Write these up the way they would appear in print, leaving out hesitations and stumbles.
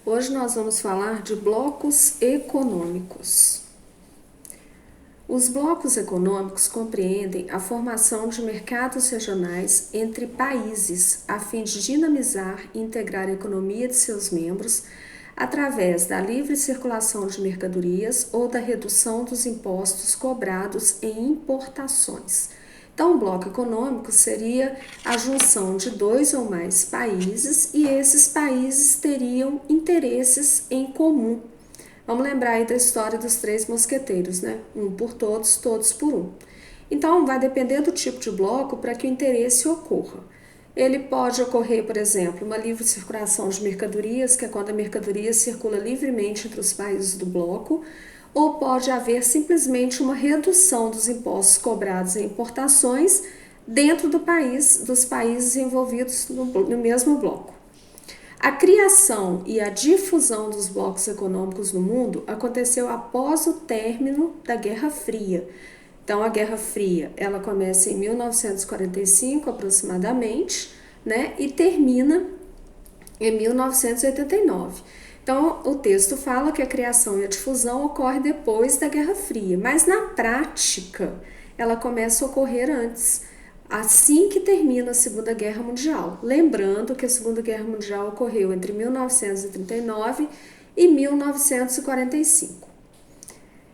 Hoje nós vamos falar de blocos econômicos. Os blocos econômicos compreendem a formação de mercados regionais entre países a fim de dinamizar e integrar a economia de seus membros através da livre circulação de mercadorias ou da redução dos impostos cobrados em importações. Então, o bloco econômico seria a junção de dois ou mais países e esses países teriam interesses em comum. Vamos lembrar aí da história dos três mosqueteiros, né? Um por todos, todos por um. Então, vai depender do tipo de bloco para que o interesse ocorra. Ele pode ocorrer, por exemplo, uma livre circulação de mercadorias, que é quando a mercadoria circula livremente entre os países do bloco, ou pode haver simplesmente uma redução dos impostos cobrados em importações dentro dos países envolvidos no mesmo bloco. A criação e a difusão dos blocos econômicos no mundo aconteceu após o término da Guerra Fria. Então, a Guerra Fria, ela começa em 1945 aproximadamente, né, e termina em 1989. Então, o texto fala que a criação e a difusão ocorre depois da Guerra Fria, mas na prática ela começa a ocorrer antes, assim que termina a Segunda Guerra Mundial. Lembrando que a Segunda Guerra Mundial ocorreu entre 1939 e 1945.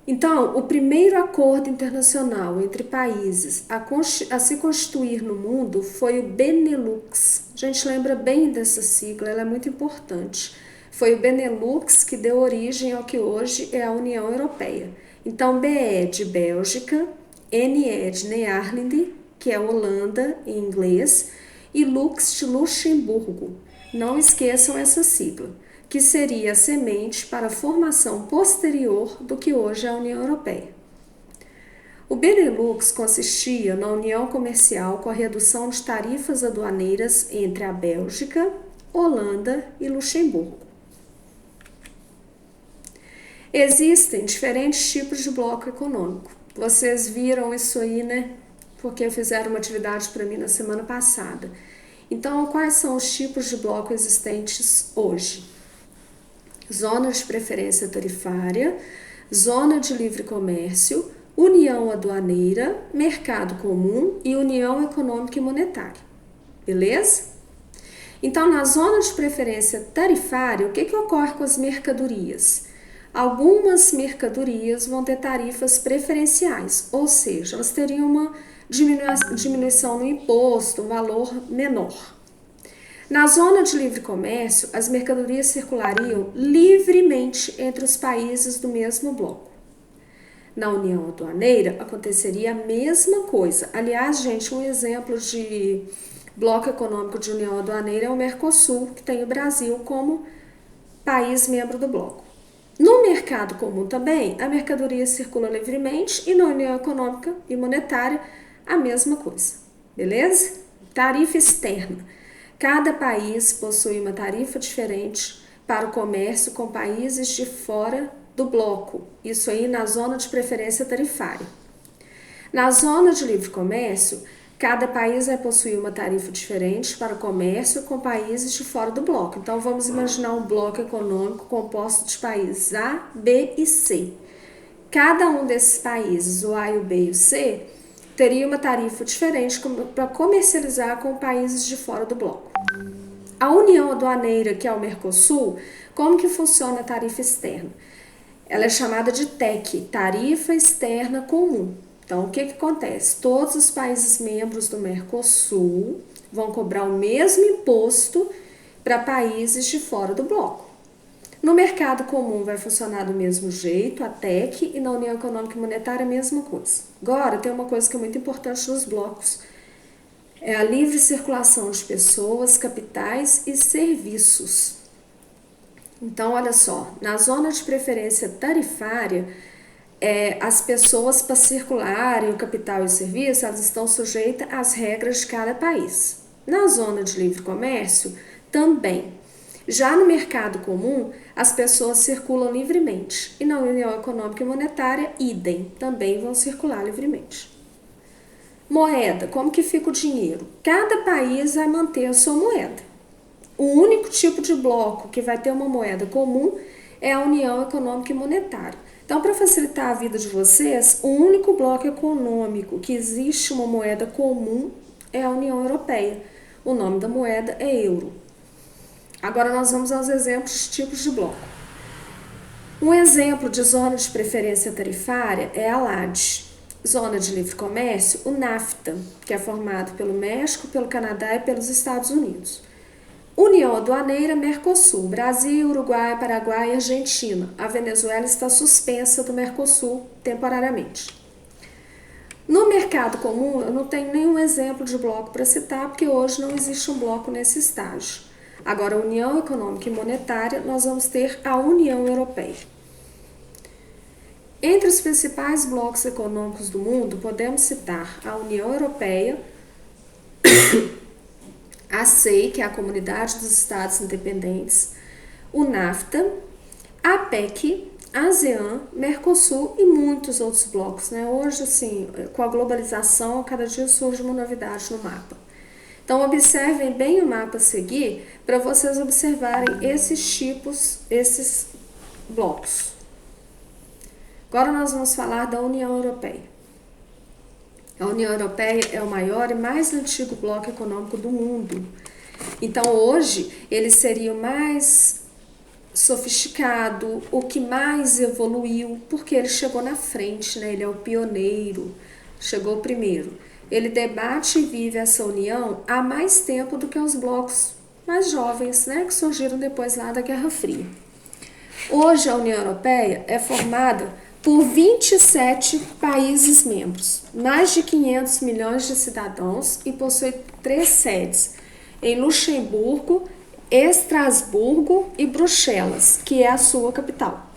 Então, o primeiro acordo internacional entre países a se constituir no mundo foi o Benelux. A gente lembra bem dessa sigla, ela é muito importante. Foi o Benelux que deu origem ao que hoje é a União Europeia. Então, BE de Bélgica, NE de Nederlândia, que é Holanda em inglês, e Lux de Luxemburgo. Não esqueçam essa sigla, que seria a semente para a formação posterior do que hoje é a União Europeia. O Benelux consistia na união comercial com a redução de tarifas aduaneiras entre a Bélgica, Holanda e Luxemburgo. Existem diferentes tipos de bloco econômico. Vocês viram isso aí, né? Porque fizeram uma atividade para mim na semana passada. Então, quais são os tipos de bloco existentes hoje? Zona de preferência tarifária, zona de livre comércio, união aduaneira, mercado comum e união econômica e monetária. Beleza? Então, na zona de preferência tarifária, o que ocorre com as mercadorias? Algumas mercadorias vão ter tarifas preferenciais, ou seja, elas teriam uma diminuição no imposto, um valor menor. Na zona de livre comércio, as mercadorias circulariam livremente entre os países do mesmo bloco. Na união aduaneira, aconteceria a mesma coisa. Aliás, gente, um exemplo de bloco econômico de união aduaneira é o Mercosul, que tem o Brasil como país membro do bloco. No mercado comum também, a mercadoria circula livremente e na união econômica e monetária, a mesma coisa. Beleza? Tarifa externa. Cada país possui uma tarifa diferente para o comércio com países de fora do bloco. Isso aí na zona de preferência tarifária. Na zona de livre comércio, cada país vai possuir uma tarifa diferente para o comércio com países de fora do bloco. Então, vamos imaginar um bloco econômico composto de países A, B e C. Cada um desses países, o A, o B e o C, teria uma tarifa diferente para comercializar com países de fora do bloco. A união aduaneira, que é o Mercosul, como que funciona a tarifa externa? Ela é chamada de TEC, Tarifa Externa Comum. Então, o que acontece? Todos os países membros do Mercosul vão cobrar o mesmo imposto para países de fora do bloco. No mercado comum vai funcionar do mesmo jeito, a TEC, e na União Econômica e Monetária a mesma coisa. Agora, tem uma coisa que é muito importante nos blocos. É a livre circulação de pessoas, capitais e serviços. Então, olha só, na zona de preferência tarifária, as pessoas para circularem o capital e o serviço, elas estão sujeitas às regras de cada país. Na zona de livre comércio, também. Já no mercado comum, as pessoas circulam livremente. E na União Econômica e Monetária, idem, também vão circular livremente. Moeda, como que fica o dinheiro? Cada país vai manter a sua moeda. O único tipo de bloco que vai ter uma moeda comum é a União Econômica e Monetária. Então, para facilitar a vida de vocês, o único bloco econômico que existe uma moeda comum é a União Europeia. O nome da moeda é euro. Agora nós vamos aos exemplos de tipos de bloco. Um exemplo de zona de preferência tarifária é a LAD. Zona de livre comércio, o NAFTA, que é formado pelo México, pelo Canadá e pelos Estados Unidos. União Aduaneira, Mercosul, Brasil, Uruguai, Paraguai e Argentina. A Venezuela está suspensa do Mercosul temporariamente. No mercado comum, eu não tenho nenhum exemplo de bloco para citar, porque hoje não existe um bloco nesse estágio. Agora, a União Econômica e Monetária, nós vamos ter a União Europeia. Entre os principais blocos econômicos do mundo, podemos citar a União Europeia, a CEI, que é a Comunidade dos Estados Independentes, o NAFTA, a PEC, a ASEAN, Mercosul e muitos outros blocos, né? Hoje, assim, com a globalização, cada dia surge uma novidade no mapa. Então, observem bem o mapa a seguir para vocês observarem esses tipos, esses blocos. Agora nós vamos falar da União Europeia. A União Europeia é o maior e mais antigo bloco econômico do mundo. Então, hoje, ele seria o mais sofisticado, o que mais evoluiu, porque ele chegou na frente, né? Ele é o pioneiro, chegou primeiro. Ele debate e vive essa união há mais tempo do que os blocos mais jovens, né? Que surgiram depois lá da Guerra Fria. Hoje, a União Europeia é formada por 27 países membros, mais de 500 milhões de cidadãos e possui 3 sedes, em Luxemburgo, Estrasburgo e Bruxelas, que é a sua capital.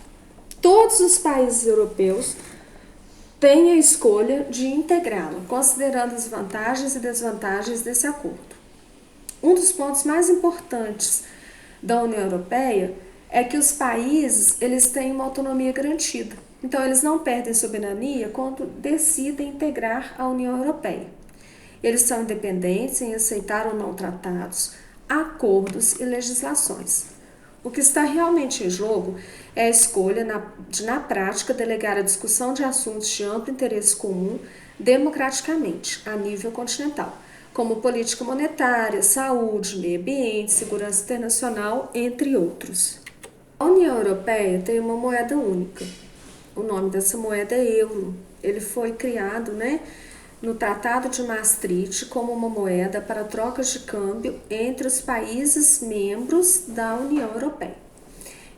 Todos os países europeus têm a escolha de integrá-la, considerando as vantagens e desvantagens desse acordo. Um dos pontos mais importantes da União Europeia é que os países eles têm uma autonomia garantida. Então, eles não perdem soberania quando decidem integrar a União Europeia. Eles são independentes em aceitar ou não tratados, acordos e legislações. O que está realmente em jogo é a escolha de, na prática, delegar a discussão de assuntos de amplo interesse comum democraticamente, a nível continental, como política monetária, saúde, meio ambiente, segurança internacional, entre outros. A União Europeia tem uma moeda única. O nome dessa moeda é euro. Ele foi criado, no Tratado de Maastricht como uma moeda para trocas de câmbio entre os países membros da União Europeia.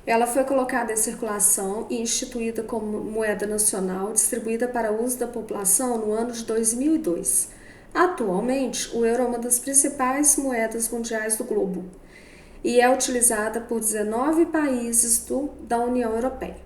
Ela foi colocada em circulação e instituída como moeda nacional distribuída para uso da população no ano de 2002. Atualmente, o euro é uma das principais moedas mundiais do globo e é utilizada por 19 países da União Europeia.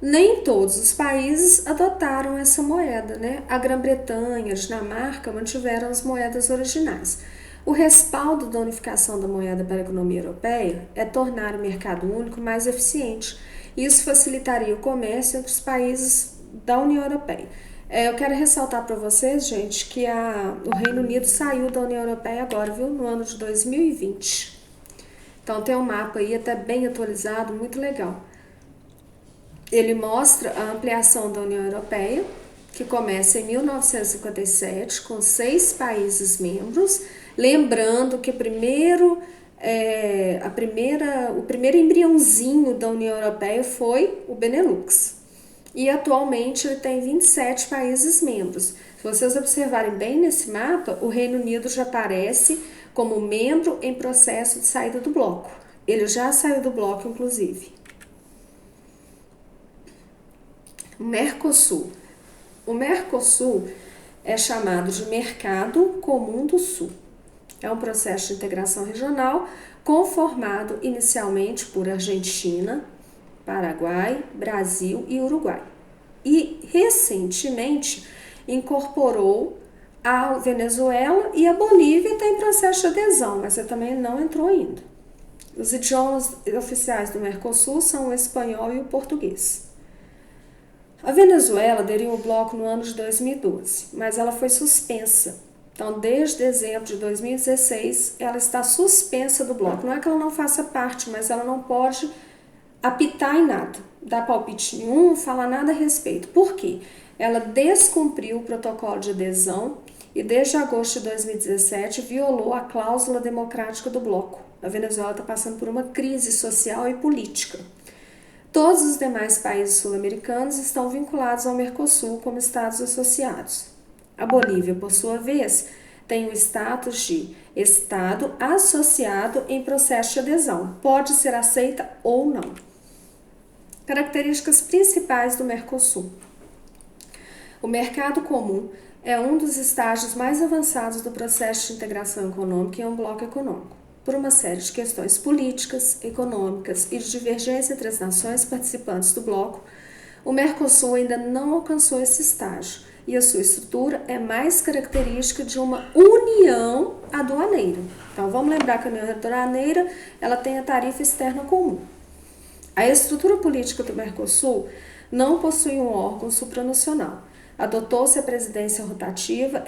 Nem todos os países adotaram essa moeda, A Grã-Bretanha, a Dinamarca mantiveram as moedas originais. O respaldo da unificação da moeda para a economia europeia é tornar o mercado único mais eficiente. Isso facilitaria o comércio entre os países da União Europeia. Eu quero ressaltar para vocês, gente, que o Reino Unido saiu da União Europeia agora, viu? No ano de 2020. Então tem um mapa aí até bem atualizado, muito legal. Ele mostra a ampliação da União Europeia, que começa em 1957, com 6 países membros. Lembrando que o primeiro embriãozinho da União Europeia foi o Benelux. E atualmente ele tem 27 países membros. Se vocês observarem bem nesse mapa, o Reino Unido já aparece como membro em processo de saída do bloco. Ele já saiu do bloco, inclusive. Mercosul. O Mercosul é chamado de Mercado Comum do Sul. É um processo de integração regional conformado inicialmente por Argentina, Paraguai, Brasil e Uruguai. E recentemente incorporou a Venezuela e a Bolívia está em processo de adesão, mas também não entrou ainda. Os idiomas oficiais do Mercosul são o espanhol e o português. A Venezuela aderiu ao bloco no ano de 2012, mas ela foi suspensa Então, desde dezembro de 2016, ela está suspensa do bloco. Não é que ela não faça parte, mas ela não pode apitar em nada, dar palpite nenhum, falar nada a respeito. Por quê? Ela descumpriu o protocolo de adesão e desde agosto de 2017 violou a cláusula democrática do bloco. A Venezuela está passando por uma crise social e política. Todos os demais países sul-americanos estão vinculados ao Mercosul como estados associados. A Bolívia, por sua vez, tem o status de estado associado em processo de adesão. Pode ser aceita ou não. Características principais do Mercosul. O mercado comum é um dos estágios mais avançados do processo de integração econômica em um bloco econômico. Por uma série de questões políticas, econômicas e de divergência entre as nações participantes do bloco, o Mercosul ainda não alcançou esse estágio e a sua estrutura é mais característica de uma união aduaneira. Então, vamos lembrar que a união aduaneira ela tem a tarifa externa comum. A estrutura política do Mercosul não possui um órgão supranacional. Adotou-se a presidência rotativa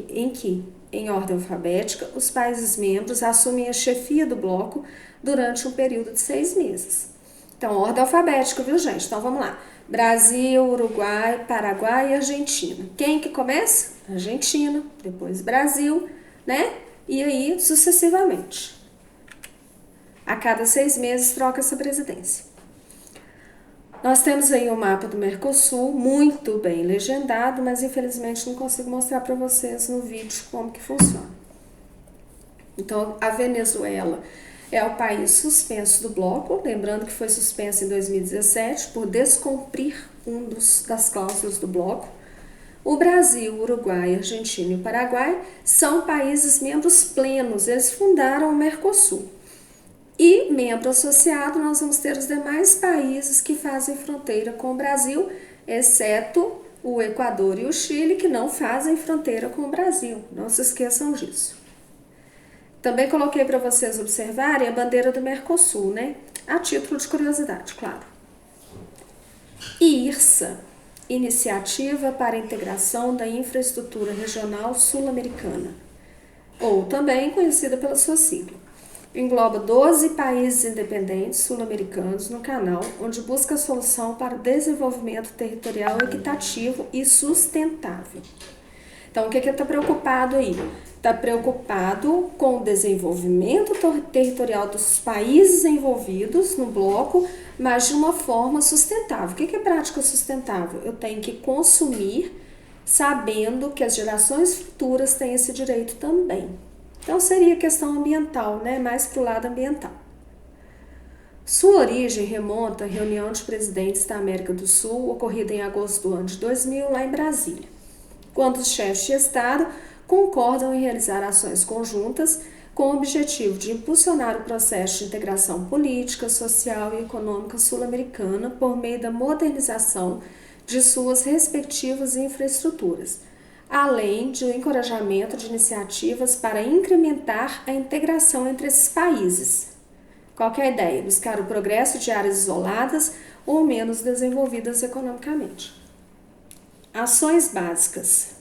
em que, em ordem alfabética, os países membros assumem a chefia do bloco durante um período de 6 meses. Então, ordem alfabética, viu, gente? Então, vamos lá. Brasil, Uruguai, Paraguai e Argentina. Quem que começa? Argentina, depois Brasil, né? E aí, sucessivamente. A cada 6 meses troca essa presidência. Nós temos aí o mapa do Mercosul, muito bem legendado, mas infelizmente não consigo mostrar para vocês no vídeo como que funciona. Então, a Venezuela é o país suspenso do bloco, lembrando que foi suspenso em 2017 por descumprir das cláusulas do bloco. O Brasil, o Uruguai, a Argentina e o Paraguai são países membros plenos, eles fundaram o Mercosul. E, membro associado, nós vamos ter os demais países que fazem fronteira com o Brasil, exceto o Equador e o Chile, que não fazem fronteira com o Brasil. Não se esqueçam disso. Também coloquei para vocês observarem a bandeira do Mercosul, né? A título de curiosidade, claro. IRSA, Iniciativa para a Integração da Infraestrutura Regional Sul-Americana, ou também conhecida pela sua sigla. Engloba 12 países independentes sul-americanos no canal, onde busca solução para o desenvolvimento territorial equitativo e sustentável. Então, o que ele está preocupado aí? Está preocupado com o desenvolvimento territorial dos países envolvidos no bloco, mas de uma forma sustentável. O que é prática sustentável? Eu tenho que consumir sabendo que as gerações futuras têm esse direito também. Então, seria questão ambiental, né? Mais para o lado ambiental. Sua origem remonta à reunião de presidentes da América do Sul, ocorrida em agosto do ano de 2000, lá em Brasília, quando os chefes de Estado concordam em realizar ações conjuntas com o objetivo de impulsionar o processo de integração política, social e econômica sul-americana por meio da modernização de suas respectivas infraestruturas, além de um encorajamento de iniciativas para incrementar a integração entre esses países. Qual que é a ideia? Buscar o progresso de áreas isoladas ou menos desenvolvidas economicamente. Ações básicas.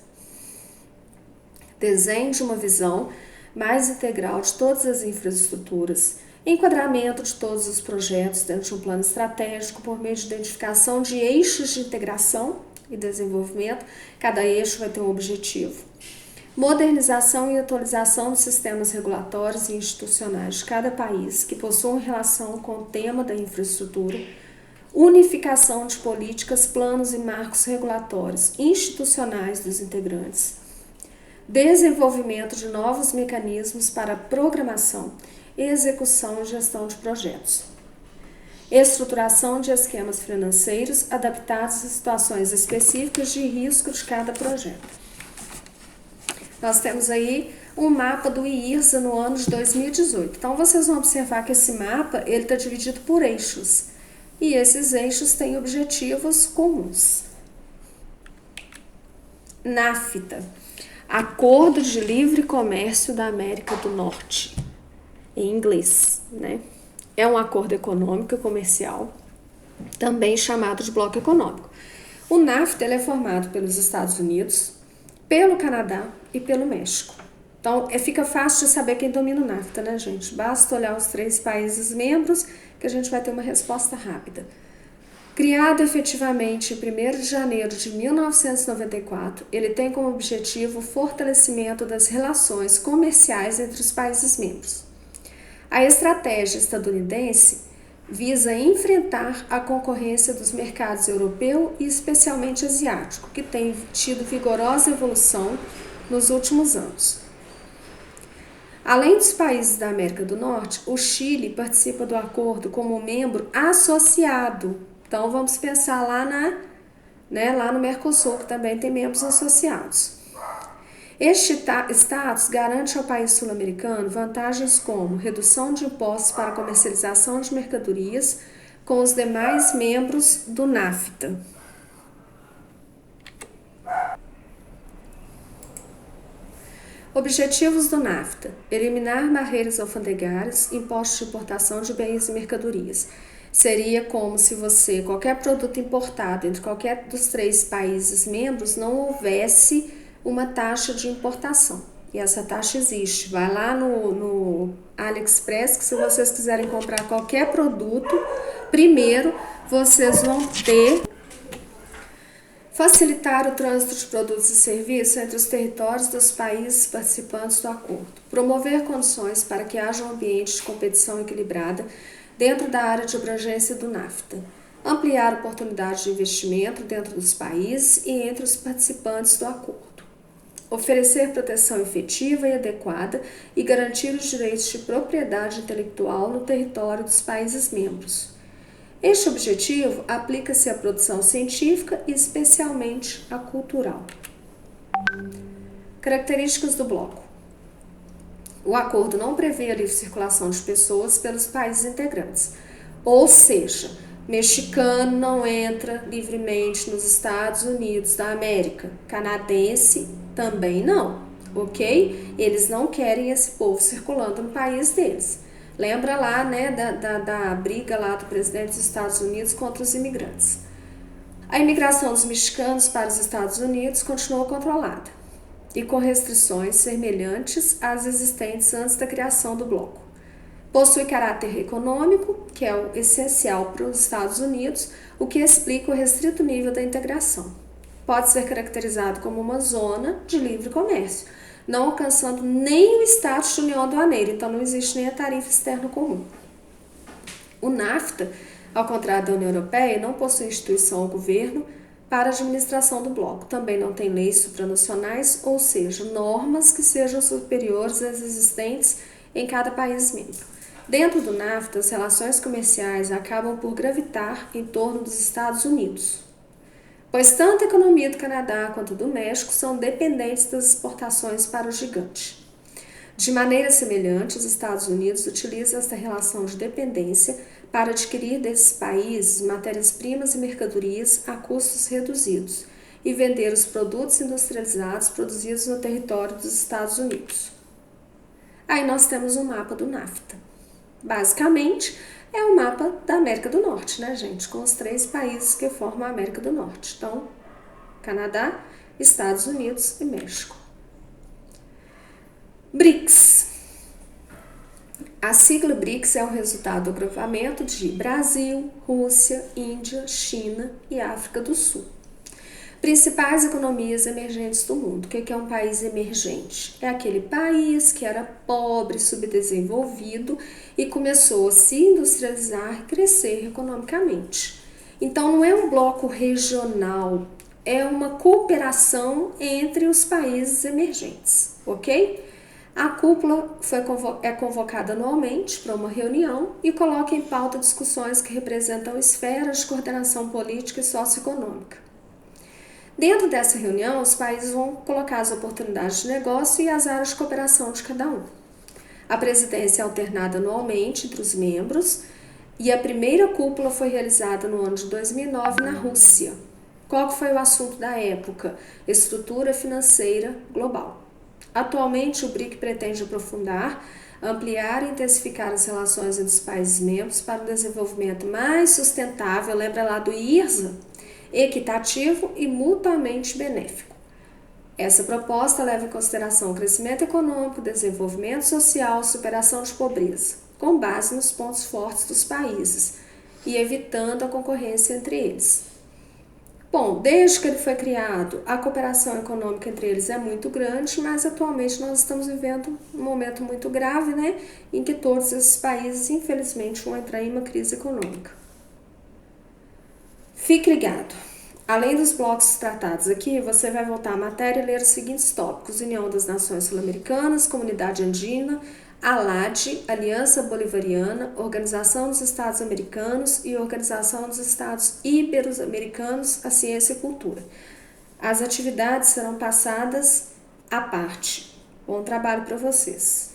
Desenho de uma visão mais integral de todas as infraestruturas, enquadramento de todos os projetos dentro de um plano estratégico por meio de identificação de eixos de integração e desenvolvimento. Cada eixo vai ter um objetivo. Modernização e atualização dos sistemas regulatórios e institucionais de cada país que possuam relação com o tema da infraestrutura. Unificação de políticas, planos e marcos regulatórios institucionais dos integrantes. Desenvolvimento de novos mecanismos para programação, execução e gestão de projetos. Estruturação de esquemas financeiros adaptados a situações específicas de risco de cada projeto. Nós temos aí um mapa do IRSA no ano de 2018. Então, vocês vão observar que esse mapa está dividido por eixos. E esses eixos têm objetivos comuns. NAFTA, Acordo de Livre Comércio da América do Norte, em inglês, né? É um acordo econômico e comercial, também chamado de bloco econômico. O NAFTA é formado pelos Estados Unidos, pelo Canadá e pelo México. Então, fica fácil de saber quem domina o NAFTA, né, gente? Basta olhar os 3 países membros que a gente vai ter uma resposta rápida. Criado efetivamente em 1º de janeiro de 1994, ele tem como objetivo o fortalecimento das relações comerciais entre os países membros. A estratégia estadunidense visa enfrentar a concorrência dos mercados europeu e especialmente asiático, que tem tido vigorosa evolução nos últimos anos. Além dos países da América do Norte, o Chile participa do acordo como membro associado. Então, vamos pensar lá no Mercosul, que também tem membros associados. Este status garante ao país sul-americano vantagens como redução de impostos para a comercialização de mercadorias com os demais membros do NAFTA. Objetivos do NAFTA: eliminar barreiras alfandegárias, impostos de importação de bens e mercadorias. Seria como se qualquer produto importado entre qualquer dos 3 países membros, não houvesse uma taxa de importação. E essa taxa existe. Vai lá no AliExpress, que se vocês quiserem comprar qualquer produto, primeiro vocês vão facilitar o trânsito de produtos e serviços entre os territórios dos países participantes do acordo. Promover condições para que haja um ambiente de competição equilibrada dentro da área de abrangência do NAFTA. Ampliar oportunidades de investimento dentro dos países e entre os participantes do acordo. Oferecer proteção efetiva e adequada e garantir os direitos de propriedade intelectual no território dos países membros. Este objetivo aplica-se à produção científica e especialmente à cultural. Características do bloco. O acordo não prevê a livre circulação de pessoas pelos países integrantes, ou seja, mexicano não entra livremente nos Estados Unidos da América, canadense também não, ok? Eles não querem esse povo circulando no país deles. Lembra lá, né, da briga lá do presidente dos Estados Unidos contra os imigrantes. A imigração dos mexicanos para os Estados Unidos continuou controlada e com restrições semelhantes às existentes antes da criação do bloco. Possui caráter econômico, que é o essencial para os Estados Unidos, o que explica o restrito nível da integração. Pode ser caracterizado como uma zona de livre comércio, não alcançando nem o status de união aduaneira, então não existe nem a tarifa externa comum. O NAFTA, ao contrário da União Europeia, não possui instituição ou governo para a administração do bloco. Também não tem leis supranacionais, ou seja, normas que sejam superiores às existentes em cada país membro. Dentro do NAFTA, as relações comerciais acabam por gravitar em torno dos Estados Unidos, pois tanto a economia do Canadá quanto do México são dependentes das exportações para o gigante. De maneira semelhante, os Estados Unidos utilizam esta relação de dependência para adquirir desses países matérias-primas e mercadorias a custos reduzidos e vender os produtos industrializados produzidos no território dos Estados Unidos. Aí nós temos um mapa do NAFTA. Basicamente, é o mapa da América do Norte, né, gente? Com os 3 países que formam a América do Norte. Então, Canadá, Estados Unidos e México. BRICS. A sigla BRICS é o resultado do agrupamento de Brasil, Rússia, Índia, China e África do Sul. Principais economias emergentes do mundo. O que é um país emergente? É aquele país que era pobre, subdesenvolvido e começou a se industrializar e crescer economicamente. Então, não é um bloco regional, é uma cooperação entre os países emergentes, ok? A cúpula é convocada anualmente para uma reunião e coloca em pauta discussões que representam esferas de coordenação política e socioeconômica. Dentro dessa reunião, os países vão colocar as oportunidades de negócio e as áreas de cooperação de cada um. A presidência é alternada anualmente entre os membros e a primeira cúpula foi realizada no ano de 2009 na Rússia. Qual foi o assunto da época? Estrutura financeira global. Atualmente, o BRIC pretende aprofundar, ampliar e intensificar as relações entre os países membros para um desenvolvimento mais sustentável, lembra lá do IRSA? Equitativo e mutuamente benéfico. Essa proposta leva em consideração o crescimento econômico, desenvolvimento social, superação de pobreza, com base nos pontos fortes dos países e evitando a concorrência entre eles. Bom, desde que ele foi criado, a cooperação econômica entre eles é muito grande, mas atualmente nós estamos vivendo um momento muito grave, né, em que todos esses países, infelizmente, vão entrar em uma crise econômica. Fique ligado! Além dos blocos tratados aqui, você vai voltar à matéria e ler os seguintes tópicos: União das Nações Sul-Americanas, Comunidade Andina, ALAD, Aliança Bolivariana, Organização dos Estados Americanos e Organização dos Estados Ibero-Americanos, a Ciência e Cultura. As atividades serão passadas à parte. Bom trabalho para vocês!